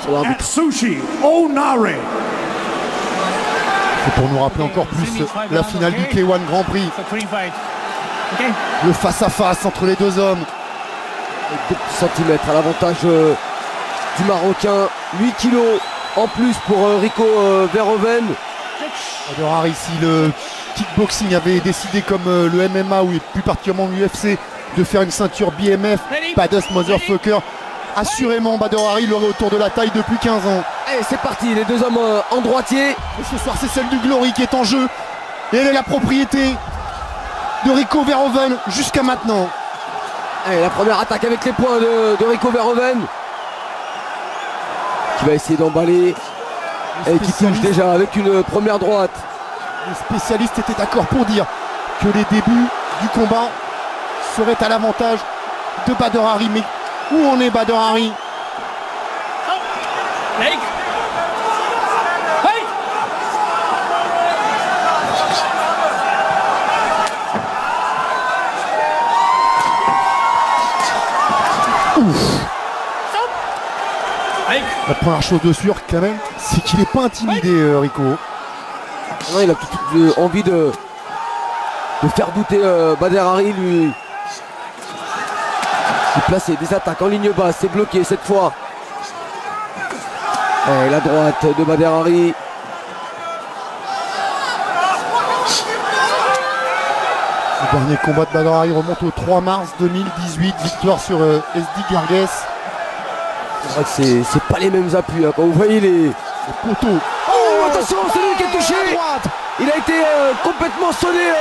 sur l'arbitre. Atsushi Onare. C'est pour nous rappeler encore plus la finale du K1 Grand Prix. Le face-à-face entre les deux hommes. 2 centimètres à l'avantage du Marocain. 8 kilos en plus pour Rico Verhoeven. Bader Hari, si le kickboxing avait décidé comme le MMA ou plus particulièrement l'UFC de faire une ceinture BMF, Baddest Motherfucker, assurément Bader Hari l'aurait autour de la taille depuis 15 ans. Et c'est parti, les deux hommes en droitier. Et ce soir c'est celle du Glory qui est en jeu. Et elle est la propriété de Rico Verhoeven jusqu'à maintenant. Allez, la première attaque avec les poings de Rico Verhoeven. Qui va essayer d'emballer. Et qui touche déjà avec une première droite. Les spécialistes étaient d'accord pour dire que les débuts du combat seraient à l'avantage de Bader Hari. Mais où en est Bader Hari? La première chose de sûr quand même, c'est qu'il n'est pas intimidé, Rico. Non, il a tout envie de faire douter Bader Hari, lui. Il place des attaques en ligne basse, c'est bloqué cette fois. Et la droite de Bader Hari. Le dernier combat de Bader Hari remonte au 3 mars 2018, victoire sur SD Gargues. C'est vrai que c'est pas les mêmes appuis, hein. Quand vous voyez les poteaux. Oh, attention, c'est lui qui est touché. Il a été complètement sonné,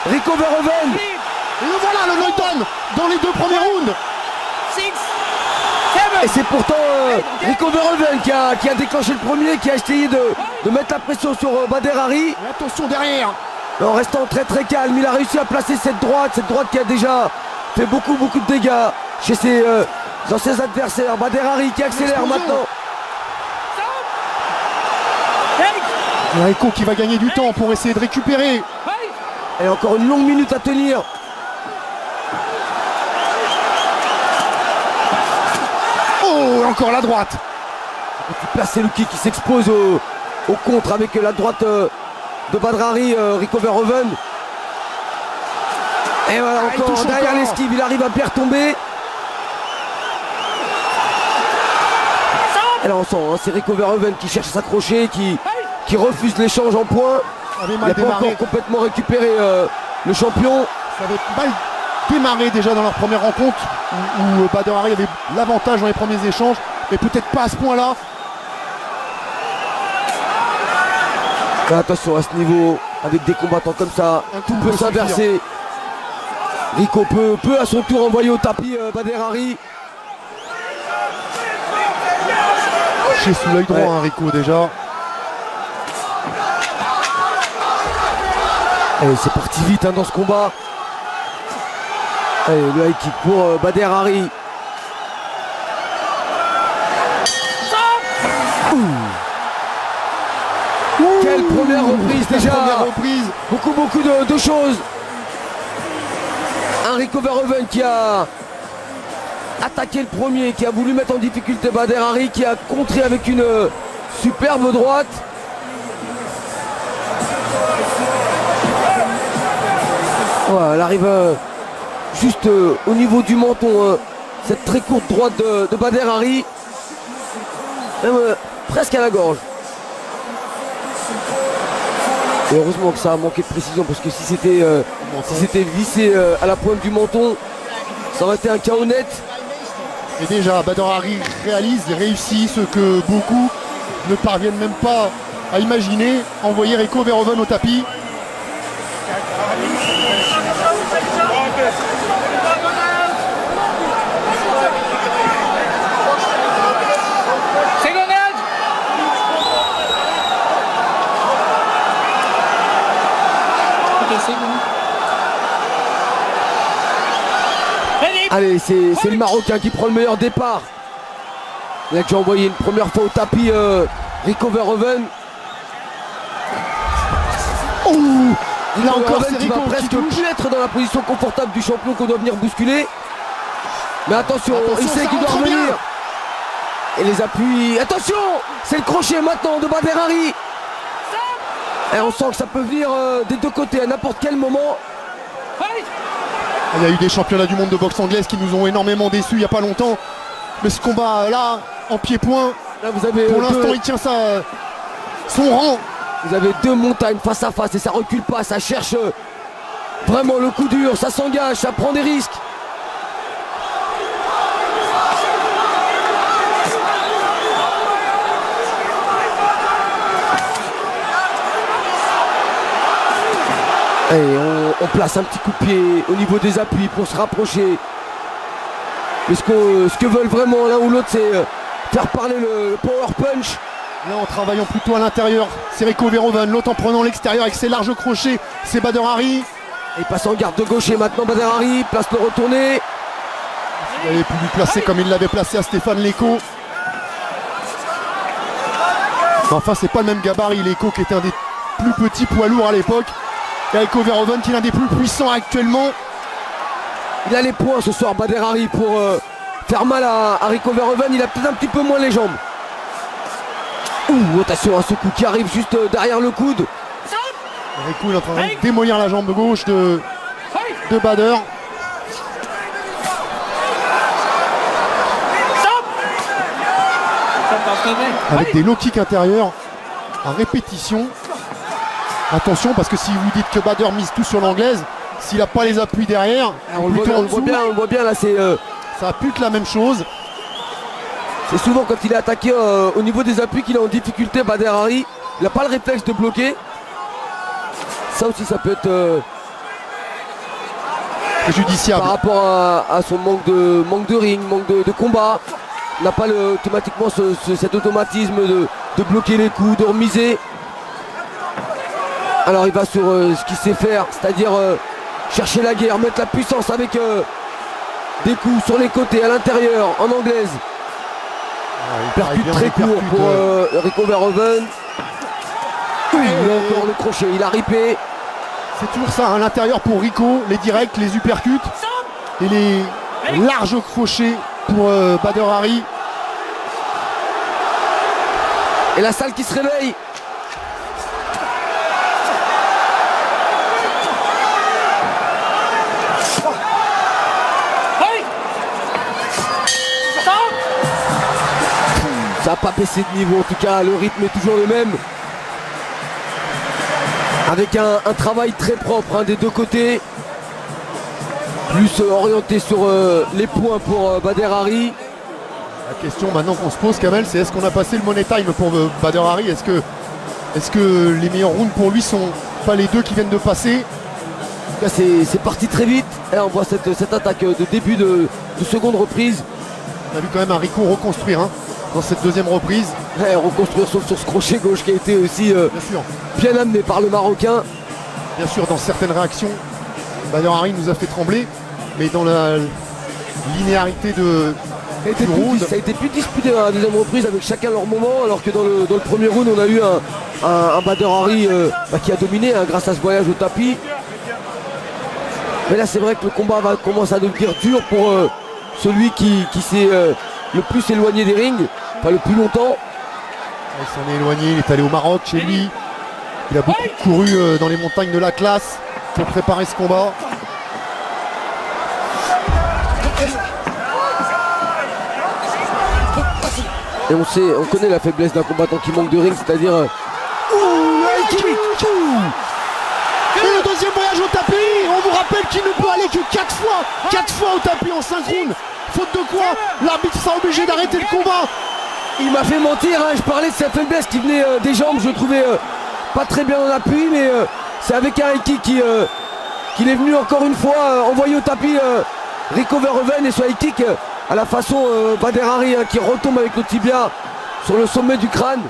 Rico Verhoeven. Et le voilà, le knockdown dans les 2 premiers rounds. Et c'est pourtant Rico Verhoeven qui a déclenché le premier, qui a essayé de mettre la pression sur Bader Hari. Et attention derrière. En restant très très calme, il a réussi à placer cette droite qui a déjà fait beaucoup de dégâts chez ses adversaires. Bader Hari qui accélère maintenant. Et Rico qui va gagner du temps pour essayer de récupérer. Et encore une longue minute à tenir. Oh, encore la droite. Petit placé Luki qui s'expose au contre avec la droite de Bader Hari, Rico Verhoeven. Et voilà, encore derrière l'esquive, il arrive à bien retomber. Et là on sent, hein, c'est Rico Verhoeven qui cherche à s'accrocher, qui refuse l'échange en points. Il n'a pas encore complètement récupéré le champion. Ça avait mal démarré déjà dans leur première rencontre où Bader Hari avait l'avantage dans les premiers échanges, mais peut-être pas à ce point-là. Attention à ce niveau, avec des combattants comme ça, tout peut s'inverser. Rico peut à son tour envoyer au tapis Bader Hari. Touché sous l'œil droit, hein, Rico déjà. Et c'est parti vite, hein, dans ce combat. Allez, le high kick pour Bader Hari. Quelle première reprise déjà. Beaucoup de choses. Un Rico Verhoeven qui a attaqué le premier, qui a voulu mettre en difficulté Bader Hari, qui a contré avec une superbe droite. Voilà, elle arrive juste au niveau du menton, cette très courte droite de Bader Hari, même presque à la gorge. Et heureusement que ça a manqué de précision, parce que si c'était vissé à la pointe du menton, ça aurait été un KO net. Et déjà Bader Hari réalise et réussit ce que beaucoup ne parviennent même pas à imaginer, envoyer Rico Verhoeven au tapis. Allez, c'est le Marocain qui prend le meilleur départ. Il a déjà envoyé une première fois au tapis Rico Verhoeven. Là encore, il va presque plus être dans la position confortable du champion qu'on doit venir bousculer. Mais attention, il sait qu'il doit revenir. Et les appuis. Attention, c'est le crochet maintenant de Bader Hari. Et on sent que ça peut venir des deux côtés à n'importe quel moment. Il y a eu des championnats du monde de boxe anglaise qui nous ont énormément déçus il n'y a pas longtemps. Mais ce combat là, en pied-point, Là, vous avez pour l'instant il tient son rang. Vous avez deux montagnes face à face et ça recule pas, ça cherche vraiment le coup dur, ça s'engage, ça prend des risques. Et on place un petit coup de pied au niveau des appuis pour se rapprocher. Mais ce que veulent vraiment l'un ou l'autre, c'est faire parler le power punch. Là en travaillant plutôt à l'intérieur, c'est Rico Verhoeven, l'autre en prenant l'extérieur avec ses larges crochets, c'est Bader Hari. Et il passe en garde de gauche et maintenant Bader Hari place le retourné. Il avait pu lui placer comme il l'avait placé à Stéphane Leko. Mais enfin c'est pas le même gabarit, Leko qui était un des plus petits poids lourds à l'époque. Et Rico Verhoeven qui est l'un des plus puissants actuellement. Il a les points ce soir Bader Hari pour faire mal à Rico Verhoeven, il a peut-être un petit peu moins les jambes. Ouh, attention à ce coup qui arrive juste derrière le coude. Rico il est en train de démolir la jambe gauche de Bader. Avec des low kicks intérieurs à répétition. Attention parce que si vous dites que Bader mise tout sur l'anglaise, s'il n'a pas les appuis derrière, On le voit bien là, c'est ça pute la même chose. c'est souvent quand il est attaqué au niveau des appuis qu'il est en difficulté Bader Hari. Il n'a pas le réflexe de bloquer. Ça aussi ça peut être Préjudiciable. par rapport à son manque de ring, manque de combat. Il n'a pas automatiquement cet automatisme de bloquer les coups, de remiser. Alors il va sur ce qu'il sait faire, c'est-à-dire chercher la guerre, mettre la puissance avec des coups sur les côtés, à l'intérieur, en anglaise. Percute très court pour Rico Verhoeven. Oui, il a encore le crochet, il a ripé. C'est toujours ça, à l'intérieur pour Rico, les directs, les uppercuts et les larges crochets pour Bader Hari. Et la salle qui se réveille. Ça n'a pas baissé de niveau, en tout cas le rythme est toujours le même. Avec un travail très propre des deux côtés. Plus orienté sur les points pour Bader Hari. La question maintenant qu'on se pose, Kamel, c'est est-ce qu'on a passé le money time pour Bader Hari? Est-ce que les meilleurs rounds pour lui sont pas les deux qui viennent de passer? Là c'est parti très vite. Et on voit cette attaque de début de seconde reprise. On a vu quand même un Rico reconstruire dans cette deuxième reprise. Ouais, reconstruire sauf sur ce crochet gauche qui a été aussi Bien sûr. bien amené par le Marocain. Bien sûr, dans certaines réactions, Bader Hari nous a fait trembler, mais dans la linéarité Ça a été plus disputé dans la deuxième reprise avec chacun leur moment, alors que dans le premier round on a eu un Bader Hari qui a dominé grâce à ce voyage au tapis. Mais là c'est vrai que le combat commence à devenir dur pour celui qui s'est le plus éloigné des rings, enfin le plus longtemps. Il s'en est éloigné, il est allé au Maroc chez lui. Il a beaucoup couru dans les montagnes de l'Atlas pour préparer ce combat. Et on connaît la faiblesse d'un combattant qui manque de ring, c'est-à-dire Et le deuxième voyage au tapis, on vous rappelle qu'il ne peut aller que 4 fois au tapis en synchrone. Faute de quoi, l'arbitre sera obligé d'arrêter le combat. il m'a fait mentir, je parlais de sa faiblesse qui venait des jambes, je le trouvais pas très bien en appui, mais c'est avec un high kick qu'il est venu encore une fois envoyer au tapis Rico Verhoeven, et ce high kick à la façon Bader Hari qui retombe avec le tibia sur le sommet du crâne.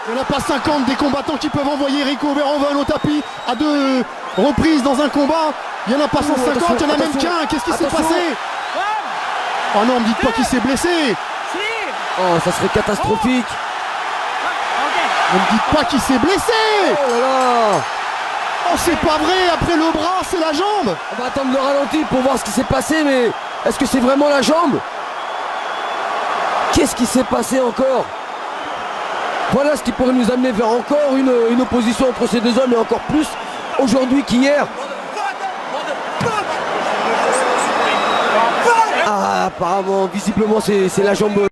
Il n'y en a pas 50 des combattants qui peuvent envoyer Rico Verhoeven au tapis à 2 reprises dans un combat. Il n'y en a pas 150, il y en a même qu'un. Qu'est-ce qui s'est passé? Oh non, me dites pas qu'il s'est blessé. Oh, ça serait catastrophique. Ne me dites pas qu'il s'est blessé. Oh là là. Oh, c'est pas vrai, après le bras, c'est la jambe. On va attendre le ralenti pour voir ce qui s'est passé, mais est-ce que c'est vraiment la jambe? Qu'est-ce qui s'est passé encore? Voilà ce qui pourrait nous amener vers encore une opposition entre ces deux hommes, et encore plus aujourd'hui qu'hier. Ah, apparemment, visiblement, c'est la jambe